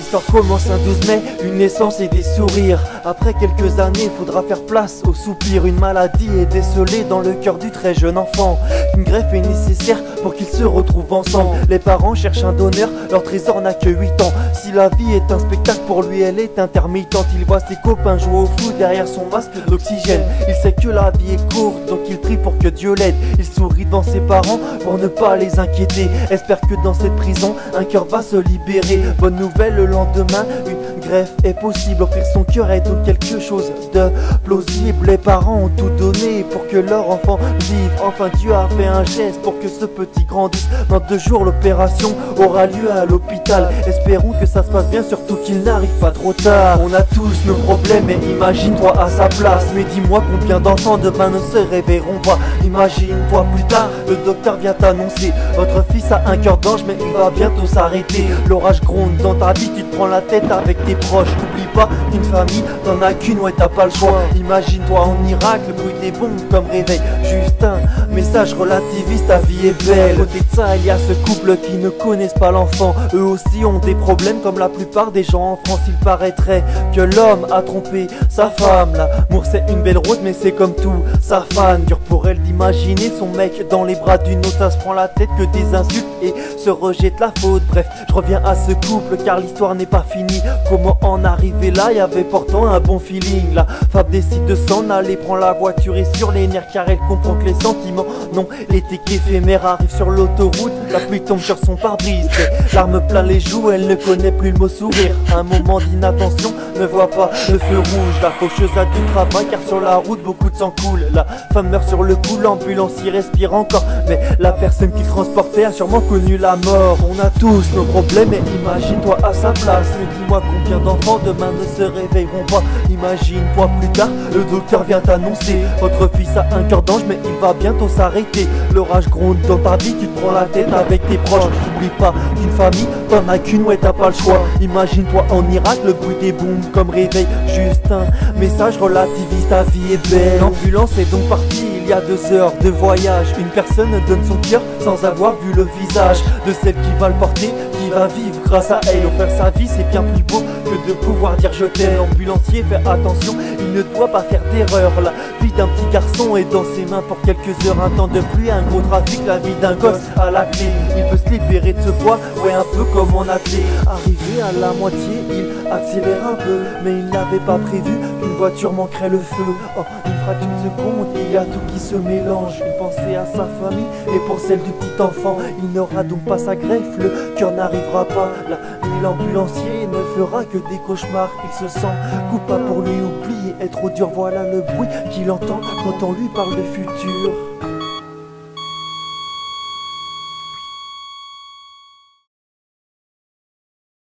L'histoire commence un 12 mai, une naissance et des sourires. Après quelques années, faudra faire place au soupir. Une maladie est décelée dans le cœur du très jeune enfant. Une greffe est nécessaire pour qu'ils se retrouvent ensemble. Les parents cherchent un donneur, leur trésor n'a que 8 ans. Si la vie est un spectacle, pour lui elle est intermittente. Il voit ses copains jouer au foot derrière son masque d'oxygène. Il sait que la vie est courte, donc il prie pour que Dieu l'aide. Il sourit devant ses parents pour ne pas les inquiéter. Espère que dans cette prison, un cœur va se libérer. Bonne nouvelle, le lendemain, une greffe est possible. Offrir son cœur est donc quelque chose de plausible. Les parents ont tout donné pour que leur enfant vive. Enfin Dieu a fait un geste pour que ce petit grandisse. Dans 2 jours l'opération aura lieu à l'hôpital. Espérons que ça se passe bien, surtout qu'il n'arrive pas trop tard. On a tous nos problèmes et imagine-toi à sa place. Mais dis-moi combien d'enfants demain ne se réveilleront pas. Imagine-toi plus tard, le docteur vient t'annoncer: votre fils a un cœur d'ange mais il va bientôt s'arrêter. L'orage gronde dans ta vie, tu te prends la tête avec tes proches. N'oublie pas qu'une famille, t'en as qu'une, ouais t'as pas le choix. Imagine-toi en Irak, le bruit des bombes comme réveil. Juste un message relativiste, ta vie est belle. À côté de ça, il y a ce couple qui ne connaissent pas l'enfant. Eux aussi ont des problèmes comme la plupart des gens en France. Il paraîtrait que l'homme a trompé sa femme. L'amour c'est une belle rose mais c'est comme tout, sa fan. Dur pour elle d'imaginer son mec dans les bras d'une autre. Ça se prend la tête que des insultes et se rejette la faute. Bref, je reviens à ce couple car l'histoire n'est pas finie. Comment en arriver là? Y avait pourtant un bon feeling. La femme décide de s'en aller, prend la voiture et sur les nerfs car elle comprend que les sentiments non l'été qu'éphémère. Arrive sur l'autoroute, la pluie tombe sur son pare-brise. Larmes plein les joues, elle ne connaît plus le mot sourire. Un moment d'inattention, ne voit pas le feu rouge. La faucheuse a du travail car sur la route beaucoup de sang coule. La femme meurt sur le coup, l'ambulancier respire encore. Mais la personne qui transportait a sûrement connu la mort. On a tous nos problèmes et imagine-toi à sa place. Mais dis-moi combien d'enfants demain ne se réveilleront pas. Imagine-toi plus tard, le docteur vient t'annoncer: votre fils a un cœur d'ange mais il va bientôt s'arrêter. L'orage gronde dans ta vie, tu te prends la tête avec tes proches. N'oublie pas qu'une famille, t'en as qu'une, ouais t'as pas le choix. Imagine-toi en Irak, le bruit des bombes comme réveil. Juste un message relativiste, ta vie est belle. L'ambulance est donc partie, il y a 2 heures de voyage. Une personne donne son cœur sans avoir vu le visage de celle qui va le porter, qui va vivre grâce à elle. Offrir sa vie c'est bien plus beau que de pouvoir dire je t'aime. L'ambulancier fait attention, il ne doit pas faire d'erreur. La vie d'un petit garçon est dans ses mains pour quelques heures. Un temps de pluie, un gros trafic, la vie d'un gosse à la clé. Il peut se libérer de ce poids, ouais un peu comme en athlète. Arrivé à la moitié, il accélère un peu, mais il n'avait pas prévu qu'une voiture manquerait le feu. Oh, une fraction de seconde, il y a tout qui se mélange. Une pensée à sa famille et pour celle du petit enfant. Il n'aura donc pas sa greffe, le cœur n'arrivera pas. La nuit, l'ambulancier ne fera que des cauchemars. Il se sent coupable pour lui oublier, est trop dur, voilà le bruit qu'il entend quand on lui parle de futur.